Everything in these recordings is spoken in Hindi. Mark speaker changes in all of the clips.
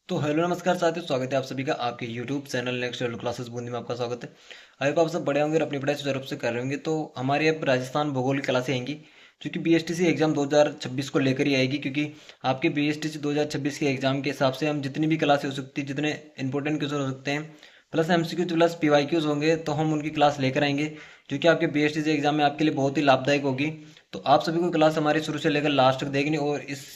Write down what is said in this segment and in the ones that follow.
Speaker 1: तो हेलो नमस्कार साथियों, स्वागत है आप सभी का आपके YouTube channel next level classes Bundi में। आपका स्वागत है। आई होप आप सब बड़े होंगे और अपनी पढ़ाई सुचारू रूप से कर रहे होंगे। तो हमारी अब राजस्थान भूगोल की क्लासें आएंगी जो कि बीएसटीसी एग्जाम 2026 को लेकर ही आएगी, क्योंकि आपके बीएसटीसी 2026 के एग्जाम के हिसाब से हम जितनी भी क्लासें हो सकती है, जितने इंपॉर्टेंट क्वेश्चन हो सकते हैं, प्लस एमसीक्यू प्लस पीवाईक्यूज होंगे, तो हम उनकी क्लास लेकर आएंगे जो कि आपके बीएसटीसी एग्जाम में आपके लिए बहुत ही लाभदायक होगी। तो आप सभी को क्लास हमारी शुरू से लेकर लास्ट तक देखनी, और इस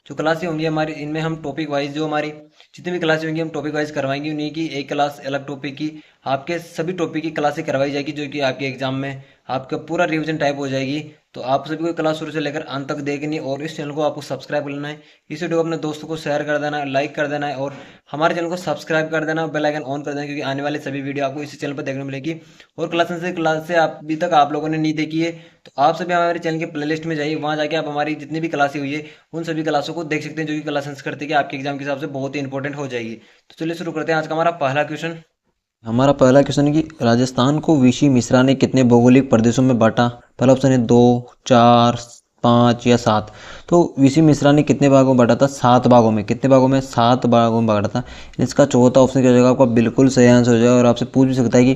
Speaker 1: जो क्लासें होंगी हमारी, इनमें हम टॉपिक वाइज जो हमारी जितनी भी क्लासें होंगी हम टॉपिक वाइज करवाएंगे। उन्हीं की एक क्लास अलग टॉपिक की, आपके सभी टॉपिक की क्लासें करवाई जाएगी जो कि आपके एग्जाम में आपका पूरा रिवीजन टाइप हो जाएगी। तो आप सभी को क्लास शुरू से लेकर अंत तक देखनी, और इस चैनल को आपको सब्सक्राइब कर लेना है। इस वीडियो को अपने दोस्तों को शेयर कर देना है, लाइक कर देना है, और हमारे चैनल को सब्सक्राइब कर देना, बेल आइकन ऑन कर देना, क्योंकि आने वाले सभी वीडियो आपको इसी चैनल पर देखने मिलेगी। और क्लास से अभी तक आप लोगों ने नहीं देखी है तो आप सभी हमारे चैनल के प्लेलिस्ट में जाइए, वहाँ जाके आप हमारी जितनी भी क्लासें हुई है उन सभी क्लासों को देख सकते हैं, जो कि क्लासेस करते हैं कि आपके एग्जाम के हिसाब से बहुत ही इंपॉर्टेंट हो जाएगी। तो चलिए शुरू करते हैं आज का हमारा पहला क्वेश्चन।
Speaker 2: हमारा पहला क्वेश्चन है कि राजस्थान को वीसी मिश्रा ने कितने भौगोलिक प्रदेशों में बांटा। पहला ऑप्शन है 2, 4, 5 या 7। तो वीसी मिश्रा ने कितने भागों में बांटा था? 7 भागों में। कितने भागों में? 7 भागों में बांटा था। इसका चौथा ऑप्शन क्या हो जाएगा आपका? बिल्कुल सही आंसर हो जाएगा। और आपसे पूछ भी सकता है कि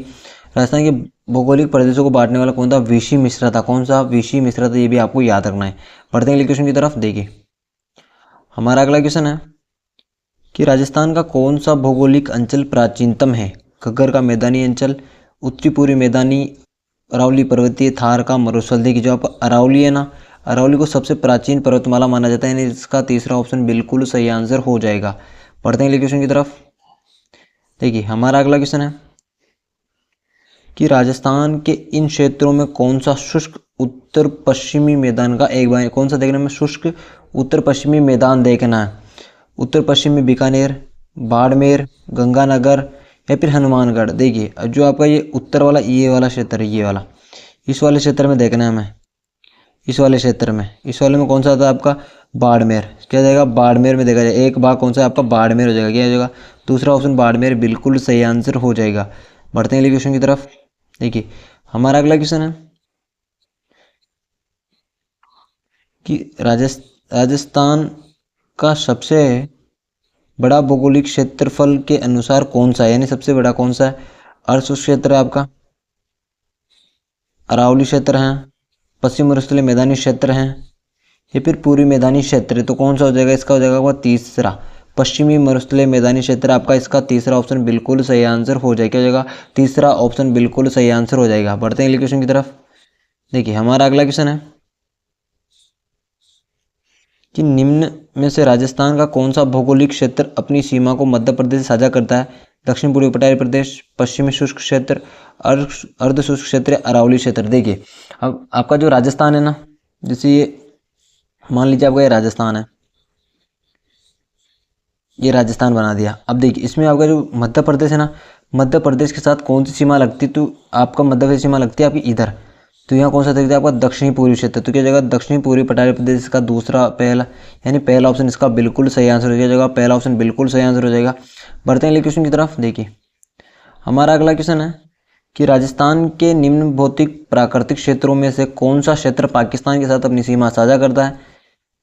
Speaker 2: राजस्थान के भौगोलिक प्रदेशों को बांटने वाला कौन था? वीसी मिश्रा था। कौन सा? वीसी मिश्रा था। ये भी आपको याद रखना है। बढ़ते हैं अगले क्वेश्चन की तरफ। देखिए हमारा अगला क्वेश्चन है कि राजस्थान का कौन सा भौगोलिक अंचल प्राचीनतम है? घग्गर का मैदानी अंचल, उत्तरी पूर्वी मैदानी, अरावली पर्वतीय, थार का मरुस्थल। देखिए जो आप अरावली है ना, अरावली को सबसे प्राचीन पर्वतमाला माना जाता है, यानी इसका तीसरा ऑप्शन बिल्कुल सही आंसर हो जाएगा। पढ़ते हैं अगले क्वेश्चन की तरफ। देखिए हमारा अगला क्वेश्चन है कि राजस्थान के इन क्षेत्रों में कौन सा शुष्क उत्तर पश्चिमी मैदान का एक भाग? कौन सा देखना है? शुष्क उत्तर पश्चिमी मैदान देखना है। उत्तर पश्चिमी बीकानेर, बाड़मेर, गंगानगर या फिर हनुमानगढ़। देखिए जो आपका ये उत्तर वाला, ये वाला क्षेत्र है, ये वाला, इस वाले क्षेत्र में देखना है हमें। इस वाले क्षेत्र में, इस वाले में कौन सा आता है आपका? बाड़मेर। क्या जाएगा? बाड़मेर में देखा जाए। एक भाग कौन सा है आपका? बाड़मेर हो जाएगा। क्या हो जाएगा? दूसरा ऑप्शन बाड़मेर बिल्कुल सही आंसर हो जाएगा। बढ़ते हैं अगले क्वेश्चन की तरफ। देखिए हमारा अगला क्वेश्चन है कि राजस्थान का सबसे बड़ा भौगोलिक क्षेत्रफल के अनुसार कौन सा है? यानी सबसे बड़ा कौन सा है? अर्ध क्षेत्र है आपका, अरावली क्षेत्र है, पश्चिम मरुस्थलीय मैदानी क्षेत्र है, या फिर पूर्वी मैदानी क्षेत्र है। तो कौन सा हो जाएगा? इसका हो जाएगा आपका तीसरा, पश्चिमी मरुस्थलीय मैदानी क्षेत्र आपका। इसका तीसरा ऑप्शन बिल्कुल सही आंसर हो जाएगा। क्या हो जाएगा? तीसरा ऑप्शन बिल्कुल सही आंसर हो जाएगा। बढ़ते हैं अगले क्वेश्चन की तरफ। देखिए हमारा अगला क्वेश्चन है कि निम्न में से राजस्थान का कौन सा भौगोलिक क्षेत्र अपनी सीमा को मध्य प्रदेश से साझा करता है? दक्षिण पूर्वी पठारी प्रदेश, पश्चिमी शुष्क क्षेत्र, अर्ध शुष्क क्षेत्र या अरावली क्षेत्र। देखिए अब आपका जो राजस्थान है ना, जैसे ये मान लीजिए आपका ये राजस्थान है, ये राजस्थान बना दिया। अब देखिए इसमें आपका जो मध्य प्रदेश है ना, मध्य प्रदेश के साथ कौन सी सीमा लगती है? तो आपका मध्य प्रदेश सीमा लगती है आपकी इधर। तो यहाँ कौन सा देखते हैं? आपका दक्षिणी पूर्वी क्षेत्र। तो क्या जगह? दक्षिणी पूर्वी पठारी प्रदेश का दूसरा, पहला, यानी पहला ऑप्शन इसका बिल्कुल सही आंसर हो जाएगा। पहला ऑप्शन बिल्कुल सही आंसर हो जाएगा। बढ़ते हैं अगले क्वेश्चन की तरफ। देखिए हमारा अगला क्वेश्चन है कि राजस्थान के निम्न भौतिक प्राकृतिक क्षेत्रों में से कौन सा क्षेत्र पाकिस्तान के साथ अपनी सीमा साझा करता है?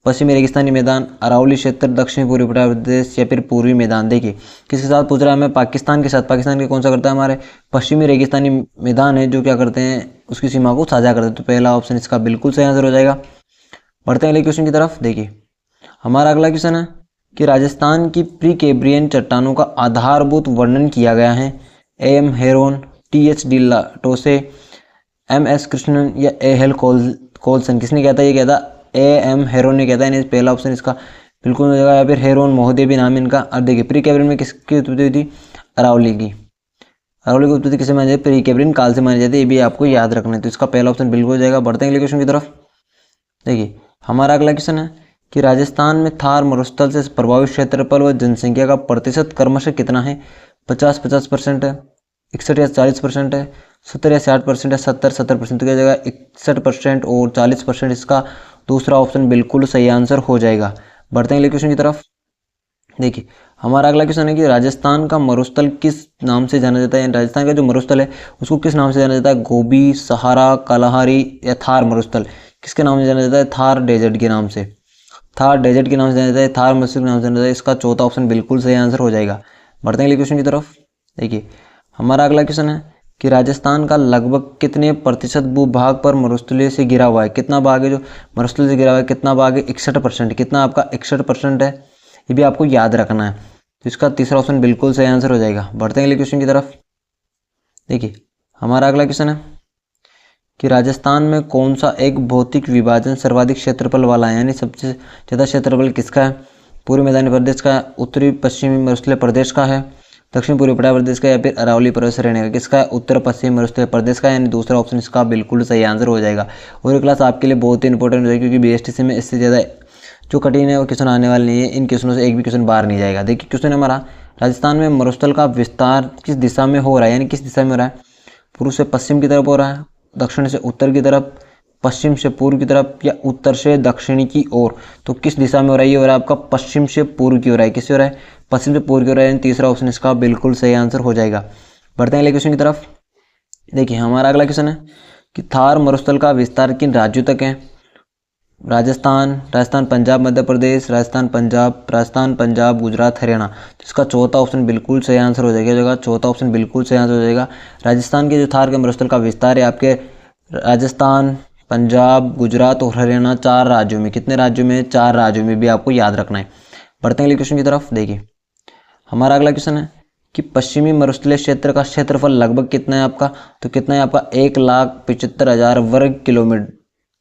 Speaker 2: पश्चिमी रेगिस्तानी मैदान, अरावली क्षेत्र, दक्षिण पूर्वी पठारी प्रदेश या फिर पूर्वी मैदान। देखिए किसके साथ पूछ रहा है हमें? पाकिस्तान के साथ। पाकिस्तान के कौन सा करता है? हमारे पश्चिमी रेगिस्तानी मैदान है, जो क्या करते हैं? उसकी सीमा को साझा करते हैं। तो पहला ऑप्शन इसका बिल्कुल सही आंसर हो जाएगा। बढ़ते हैं अगले क्वेश्चन की तरफ। देखिए हमारा अगला क्वेश्चन है कि राजस्थान की प्री कैम्ब्रियन चट्टानों का आधारभूत वर्णन किया गया है। M Heron, T H. D Tosse, M S. Krishnan या ए.एल. कोल्सन। किसने कहता है? ये कहता ए.एम. हेरोन ने कहता है। पहला ऑप्शन इसका बिल्कुल हो जाएगा। या फिर हेरोन महोदय भी नाम इनका। और देखिए प्री कैम्ब्रियन में किसकी उत्पत्ति हुई थी? अरावली की। अरावली की उत्पत्ति किसे मानी जाती है? प्री कैम्ब्रियन काल से मानी जाती है। ये भी आपको याद रखना है। तो इसका पहला ऑप्शन बिल्कुल हो जाएगा। बढ़ते हैं अगले क्वेश्चन की तरफ। देखिए हमारा अगला क्वेश्चन है कि राजस्थान में थार मरुस्थल से प्रभावित क्षेत्रफल व जनसंख्या का प्रतिशत क्रमशः कितना है? 50-50% है, 61 या 40% है, 70 या 60% है, 70-70%। तो क्या जाएगा? 61% और 40%। इसका दूसरा ऑप्शन बिल्कुल सही आंसर हो जाएगा। बढ़ते हैं अगले क्वेश्चन की तरफ। देखिए हमारा अगला क्वेश्चन है कि राजस्थान का मरुस्थल किस नाम से जाना जाता है? राजस्थान का जो मरुस्थल है उसको किस नाम से जाना जाता है? गोबी, सहारा, कालाहारी या थार मरुस्थल। किसके नाम से जाना जाता है? थार डेजर्ट के नाम से। थार डेजर्ट के नाम से जाना जाता है, थार मस्जिद के नाम से जाना जाता है। इसका चौथा ऑप्शन बिल्कुल सही आंसर हो जाएगा। बढ़ते हैं अगले क्वेश्चन की तरफ। देखिए हमारा अगला क्वेश्चन है कि राजस्थान का लगभग कितने प्रतिशत भूभाग पर मरुस्थलीय से घिरा हुआ है। कितना भाग है जो मरुस्थलीय से घिरा हुआ है, कितना भाग है? 61%। कितना आपका 61% है, ये भी आपको याद रखना है। तो इसका तीसरा ऑप्शन बिल्कुल सही आंसर हो जाएगा। बढ़ते हैं अगले क्वेश्चन की तरफ। देखिए हमारा अगला क्वेश्चन है कि राजस्थान में कौन सा एक भौतिक विभाजन सर्वाधिक क्षेत्रफल वाला है, यानी सबसे ज़्यादा क्षेत्रफल किसका है? पूर्वी मैदानी प्रदेश का, उत्तरी पश्चिमी मरुस्थलीय प्रदेश का है, दक्षिण पूर्वी पठार प्रदेश का, या फिर अरावली पर्वत श्रेणी का? किसका है? उत्तर पश्चिमी मरुस्थलीय प्रदेश का, यानी दूसरा ऑप्शन इसका बिल्कुल सही आंसर हो जाएगा। और ये क्लास आपके लिए बहुत ही इंपॉर्टेंट हो जाएगी, क्योंकि बीएसटीसी में इससे ज़्यादा जो कठिन है वो क्वेश्चन आने वाले नहीं है। इन क्वेश्चनों से एक भी क्वेश्चन बाहर नहीं जाएगा। देखिए क्वेश्चन हमारा, राजस्थान में मरुस्थल का विस्तार किस दिशा में हो रहा है, यानी किस दिशा में हो रहा है? पूर्व से पश्चिम की तरफ हो रहा है, दक्षिण से उत्तर की तरफ, पश्चिम से पूर्व की तरफ, या उत्तर से दक्षिण की ओर? तो किस दिशा में हो रहा है? ये हो रहा है आपका पश्चिम से पूर्व की हो रहा है। किससे हो रहा है? पश्चिम से पूर्व की हो रहा है। तीसरा ऑप्शन इसका बिल्कुल सही आंसर हो जाएगा। बढ़ते हैं अगले क्वेश्चन की तरफ। देखिए हमारा अगला क्वेश्चन है कि थार मरुस्थल का विस्तार किन राज्यों तक है? राजस्थान, राजस्थान पंजाब मध्य प्रदेश, राजस्थान पंजाब गुजरात हरियाणा? तो इसका चौथा ऑप्शन बिल्कुल सही आंसर हो जाएगा। चौथा ऑप्शन बिल्कुल सही आंसर हो जाएगा। राजस्थान के जो थार के मरुस्थल का विस्तार है आपके राजस्थान, पंजाब, गुजरात और हरियाणा 4 राज्यों में। कितने राज्यों में? 4 राज्यों में, भी आपको याद रखना है। बढ़ते हैं अगले क्वेश्चन की तरफ। देखिए हमारा अगला क्वेश्चन है कि पश्चिमी मरुस्थलीय क्षेत्र का क्षेत्रफल लगभग कितना है आपका? तो कितना है आपका? 1,75,000 वर्ग किलोमीटर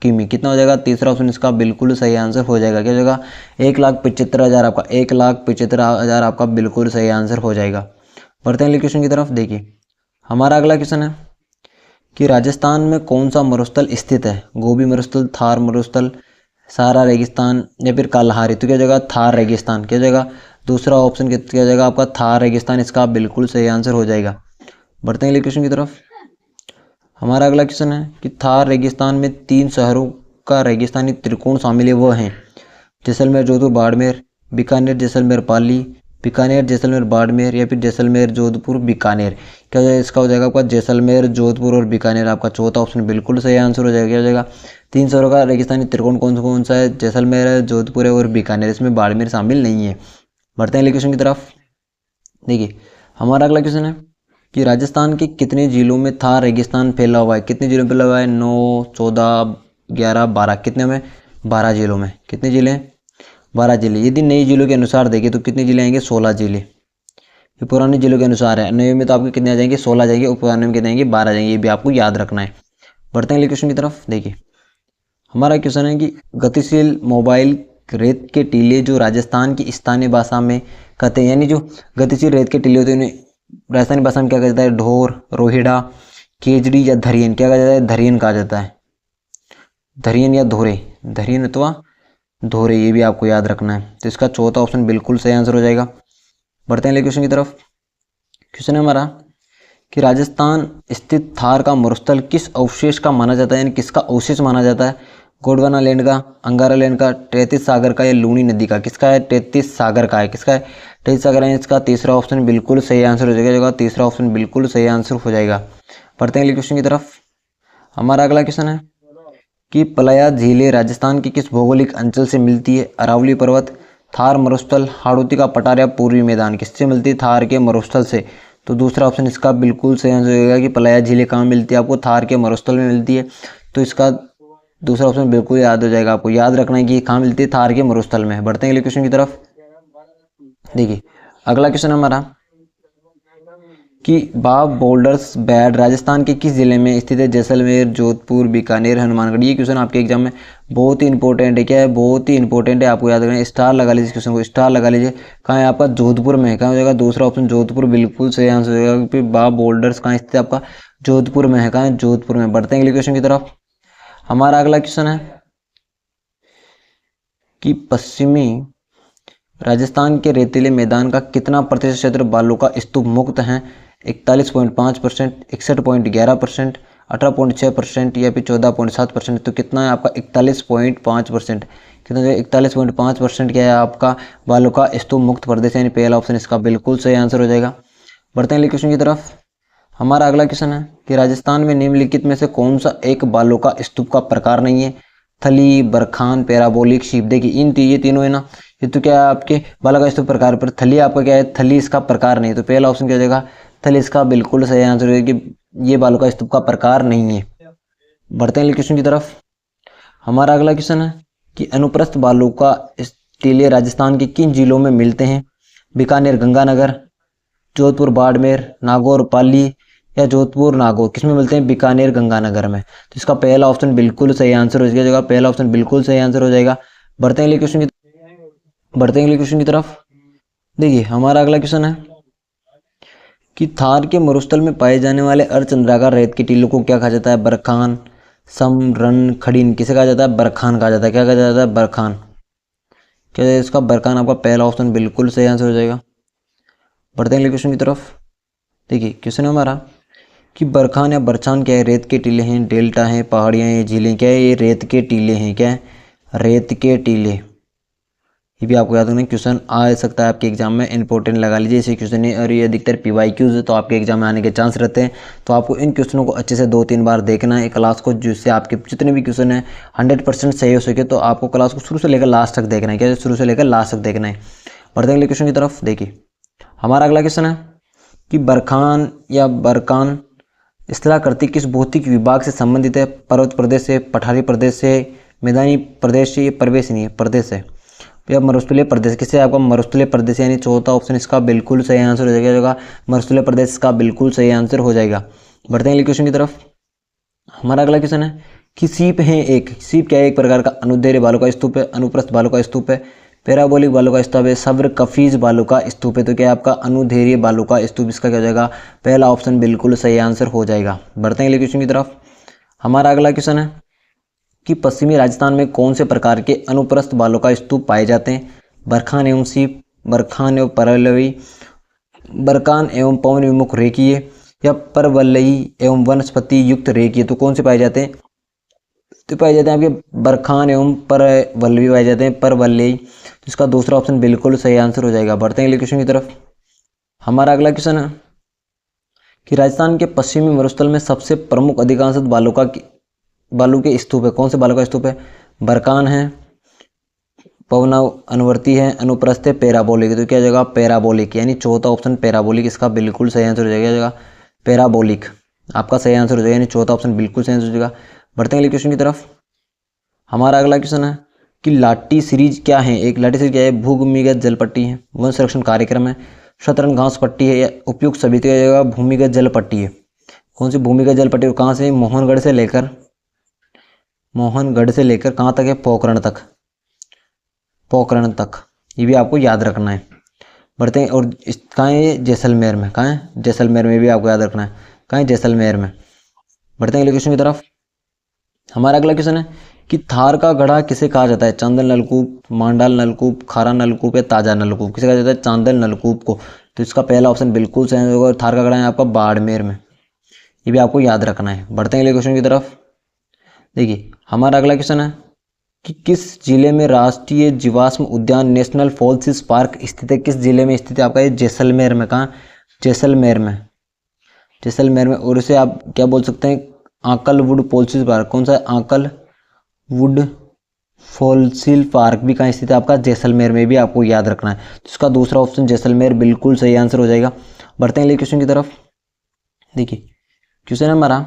Speaker 2: किमी। कितना हो जाएगा? तीसरा ऑप्शन इसका बिल्कुल सही आंसर हो जाएगा। क्या हो जाएगा? 1,75,000 आपका, 1,75,000 आपका बिल्कुल सही आंसर हो जाएगा। बढ़ते हैं अगले क्वेश्चन की तरफ। देखिए हमारा अगला क्वेश्चन है कि राजस्थान में कौन सा मरुस्थल स्थित है? गोबी मरुस्थल, थार मरुस्थल, सारा रेगिस्तान, या फिर कालहारी? तो क्या जगह? थार रेगिस्तान। क्या जगह? दूसरा ऑप्शन क्या जाएगा आपका? थार रेगिस्तान। इसका बिल्कुल सही आंसर हो जाएगा। बढ़ते हैं अगले क्वेश्चन की तरफ। हमारा अगला क्वेश्चन है कि थार रेगिस्तान में 3 शहरों का रेगिस्तानी त्रिकोण शामिल है, वो हैं जैसलमेर, जोधपुर, बाड़मेर, बीकानेर, जैसलमेर, पाली, बीकानेर, जैसलमेर, बाड़मेर, या फिर जैसलमेर, जोधपुर, बीकानेर? क्या हो जाएगा? इसका हो जाएगा आपका जैसलमेर, जोधपुर और बीकानेर। आपका चौथा ऑप्शन बिल्कुल सही आंसर हो जाएगा। क्या हो जाएगा? 3 शहरों का रेगिस्तानी त्रिकोण कौन कौन सा है? जैसलमेर है, जोधपुर है और बीकानेर। इसमें बाड़मेर शामिल नहीं है। बढ़ते हैं अगले क्वेश्चन की तरफ। देखिए हमारा अगला क्वेश्चन है कि राजस्थान के कितने जिलों में थार रेगिस्तान फैला हुआ है? कितने जिलों में फैला हुआ है? 9, 14, 11, 12। कितने में? 12 जिलों में। कितने जिले हैं? 12 जिले। यदि नए जिलों के अनुसार देखें तो कितने जिले आएंगे? 16 जिले। ये पुराने जिलों के अनुसार है। नए में तो आपके कितने आ जाएंगे? 16 जाएंगे, और पुराने में कितने आएंगे? 12 जाएंगे। ये भी आपको याद रखना है। बढ़ते हैं अगले क्वेश्चन की तरफ। देखिए हमारा क्वेश्चन है कि गतिशील मोबाइल रेत के टीले जो राजस्थान की स्थानीय भाषा में कहते हैं, यानी जो गतिशील रेत के टीले होते हैं उन्हें राजस्थानी भाषा में क्या कहा जाता है? ढोर, रोहिड़ा, केजड़ी या धरियन? क्या कहा जाता है? धरियन कहा जाता है। धरियन या धोरे? धरियन अथवा धोरे, ये भी आपको याद रखना है। तो इसका चौथा ऑप्शन बिल्कुल सही आंसर हो जाएगा। बढ़ते हैं अगले क्वेश्चन की तरफ। क्वेश्चन है हमारा कि राजस्थान स्थित थार का मरुस्थल किस अवशेष का माना जाता है, यानी किसका अवशेष माना जाता है? गोंडवाना लैंड का, अंगारा लैंड का, टेथिस सागर का, या लूनी नदी का? किसका है? टेथिस सागर का है। किसका है? टेथिस सागर है। इसका तीसरा ऑप्शन बिल्कुल सही आंसर हो जाएगा। तीसरा ऑप्शन बिल्कुल सही आंसर हो जाएगा। बढ़ते हैं अगले क्वेश्चन की तरफ। हमारा अगला क्वेश्चन है कि पलाया झीलें राजस्थान के किस भौगोलिक अंचल से मिलती है? अरावली पर्वत, थार मरुस्थल, हाड़ौती का पठार, या पूर्वी मैदान? किससे मिलती है? थार के मरुस्थल से। तो दूसरा ऑप्शन इसका बिल्कुल सही आंसर होगा कि पलाया झीलें कहाँ मिलती है? आपको थार के मरुस्थल में मिलती है। तो इसका दूसरा ऑप्शन बिल्कुल याद हो जाएगा। आपको याद रखना है कि कहाँ मिलती है? थार के मरुस्थल में। बढ़ते हैं अगले क्वेश्चन की तरफ। देखिए अगला क्वेश्चन हमारा कि बाब बोल्डर्स बैड राजस्थान के किस जिले में स्थित है? जैसलमेर, जोधपुर, बीकानेर, हनुमानगढ़? ये क्वेश्चन आपके एग्जाम में बहुत ही इंपॉर्टेंट है। क्या है? बहुत ही इंपॉर्टेंट है। आपको याद रखना है। स्टार लगा लीजिए, क्वेश्चन को स्टार लगा लीजिए। कहाँ है आपका? जोधपुर में। कहाँ हो जाएगा? दूसरा ऑप्शन जोधपुर बिल्कुल सही आंसर हो जाएगा, क्योंकि बाब बोल्डर्स कहाँ स्थित है? आपका जोधपुर में है। कहाँ है? जोधपुर में। बढ़ते हैं अगले क्वेश्चन की तरफ। हमारा अगला क्वेश्चन है कि पश्चिमी राजस्थान के रेतीले मैदान का कितना प्रतिशत क्षेत्र बालू का स्तूप मुक्त है? 41.5%, 61.11%, 18.6%, या फिर 14.7%? तो कितना है आपका? 41.5%। कितना है? 41.5% क्या है आपका? बालू का स्तूप मुक्त प्रदेश, यानी पहला ऑप्शन इसका बिल्कुल सही आंसर हो जाएगा। बढ़ते हैं अगले क्वेश्चन की तरफ। हमारा अगला क्वेश्चन है कि राजस्थान में निम्नलिखित में से कौन सा एक बालू का स्तूप का प्रकार नहीं है? थली, बरखान, पैराबोलिक, शीप। देखिए ये तीनों है ना, ये तो क्या है आपके बालू का स्तूप प्रकार पर। थली आपका क्या है, थली इसका प्रकार नहीं, तो पहला ऑप्शन क्या हो जाएगा, थली इसका बिल्कुल सही आंसर है कि ये बालू का स्तूप का प्रकार नहीं है। बढ़ते हैं अगले क्वेश्चन की तरफ। हमारा अगला क्वेश्चन है कि अनुप्रस्थ बालू का टीले राजस्थान के किन जिलों में मिलते हैं? बीकानेर, गंगानगर, जोधपुर, बाड़मेर, नागौर, पाली या जोधपुर, नागौर। किसमें मिलते हैं? बीकानेर, गंगानगर में। तो इसका पहला ऑप्शन बिल्कुल सही आंसर हो जाएगा, पहला ऑप्शन बिल्कुल सही आंसर हो जाएगा। बढ़ते हैं अगले क्वेश्चन की तरफ। देखिए हमारा अगला क्वेश्चन है कि थार के मरुस्थल में पाए जाने वाले अर्धचंद्राकार रेत के टीलों को क्या कहा जाता है? बरखान, सम, रन, खड़ीन। किसे कहा जाता है? बरखान कहा जाता है। क्या कहा जाता है? बरखान। क्या है इसका? बरखान। आपका पहला ऑप्शन बिल्कुल सही आंसर हो जाएगा। बढ़ते हैं अगले क्वेश्चन की तरफ। देखिए क्वेश्चन है हमारा कि बरखान या बरछान क्या है? रेत के टीले हैं, डेल्टा हैं, पहाड़ियाँ हैं, झीलें। क्या है? ये रेत के टीले हैं। क्या है? रेत के टीले। ये भी आपको याद रखना, क्वेश्चन आ सकता है आपके एग्जाम में, इंपॉर्टेंट लगा लीजिए इसे क्वेश्चन है। और ये अधिकतर PYQs है, तो आपके एग्जाम में आने के चांस रहते हैं। तो आपको इन क्वेश्चनों को अच्छे से 2-3 बार देखना है क्लास को, जिससे आपके जितने भी क्वेश्चन हैं 100% सही हो सके। तो आपको क्लास को शुरू से लेकर लास्ट तक देखना है। क्या? शुरू से लेकर लास्ट तक देखना है। बढ़ते हैं अगले क्वेश्चन की तरफ। देखिए हमारा अगला क्वेश्चन है कि बरखान या बरकान स्थलाकृति किस भौतिक विभाग से संबंधित है? पर्वत प्रदेश से, पठारी प्रदेश से, मैदानी प्रदेश से, ये प्रवेश नहीं है, प्रदेश है, या मरुस्थलीय प्रदेश। किससे? आपका मरुस्थलीय प्रदेश, यानी चौथा ऑप्शन इसका बिल्कुल सही आंसर हो जाएगा। मरुस्थलीय प्रदेश का बिल्कुल सही आंसर हो जाएगा। बढ़ते हैं अगले क्वेश्चन की तरफ। हमारा अगला क्वेश्चन है कि सीप है एक, सीप क्या है? एक प्रकार का अनुदैर्घ्य बालू का स्तूप है, अनुप्रस्थ बालू का स्तूप है, पैराबोलिक बालू का स्तूप है, सब्र कफीज बालू का स्तूप है। तो क्या है आपका? अनुदैर्घ्य बालू का स्तूप इसका क्या हो जाएगा? पहला ऑप्शन बिल्कुल सही आंसर हो जाएगा। बढ़ते हैं अगले क्वेश्चन की तरफ। हमारा अगला क्वेश्चन है कि पश्चिमी राजस्थान में कौन से प्रकार के अनुप्रस्थ बालू का स्तूप पाए जाते हैं? बरखान एवं सीप, बरखान एवं परवलयी, बरखान एवं पवन विमुख रेखीय, या परवलयी एवं वनस्पति युक्त रेखीय। तो कौन से पाए जाते हैं? तो पाए जाते हैं आपके बरखान एवं परवलयी पाए जाते हैं, परवलयी। तो इसका दूसरा ऑप्शन बिल्कुल सही आंसर हो जाएगा। बढ़ते हैं अगले क्वेश्चन की तरफ। हमारा अगला क्वेश्चन है कि राजस्थान के पश्चिमी मरुस्थल में सबसे प्रमुख अधिकांशतः बालू के स्तूप है। कौन से बालू का स्तूप है? बरकान है, पवना अनुवर्ती है, अनुप्रस्थ है, पैराबोलिक। तो क्या जाएगा? पैराबोलिक, यानी चौथा ऑप्शन पैराबोलिक इसका बिल्कुल सही आंसर हो जाएगा। पैराबोलिक आपका सही आंसर हो जाएगा, यानी चौथा ऑप्शन बिल्कुल सही आंसर हो जाएगा। बढ़ते हैं अगले क्वेश्चन की तरफ। हमारा अगला क्वेश्चन है कि लाठी सीरीज क्या है? एक लाठी सीरीज क्या है? भूमिगत जल पट्टी है, वन संरक्षण कार्यक्रम है, शतरंग घास पट्टी है, या उपयुक्त सभी जगह भूमिगत जल पट्टी है। कौन सी भूमिगत जल पट्टी? कहाँ से? मोहनगढ़ से लेकर कहाँ तक है? पोखरण तक। ये भी आपको याद रखना है। बढ़ते हैं। और कहाँ है ये? जैसलमेर में। कहाँ है? जैसलमेर में भी आपको याद रखना है। कहाँ है? जैसलमेर में। बढ़ते हैं अगले क्वेश्चन की तरफ। हमारा अगला क्वेश्चन है कि थार का गढ़ा किसे कहा जाता है? चांदल नलकूप, मांडाल नलकूप, खारा नलकूप या ताजा नलकूप। किसे कहा जाता है? चांदल नलकूप को। तो इसका पहला ऑप्शन बिल्कुल सही होगा। और थार का गढ़ा है आपका बाड़मेर में। ये भी आपको याद रखना है। बढ़ते हैं अगले क्वेश्चन की तरफ। देखिए हमारा अगला क्वेश्चन है कि किस जिले में राष्ट्रीय जीवाश्म उद्यान नेशनल फॉल्सिस पार्क स्थित है? किस जिले में स्थित है आपका? ये जैसलमेर में। कहाँ? जैसलमेर में। और इसे आप क्या बोल सकते हैं? आंकलवुड फॉल्सिस पार्क। कौन सा है? आंकलवुड फॉल्सिल पार्क भी कहाँ स्थित है आपका? जैसलमेर में। भी आपको याद रखना है। तो इसका दूसरा ऑप्शन जैसलमेर बिल्कुल सही आंसर हो जाएगा। बढ़ते हैं अगले क्वेश्चन की तरफ। देखिए क्वेश्चन है हमारा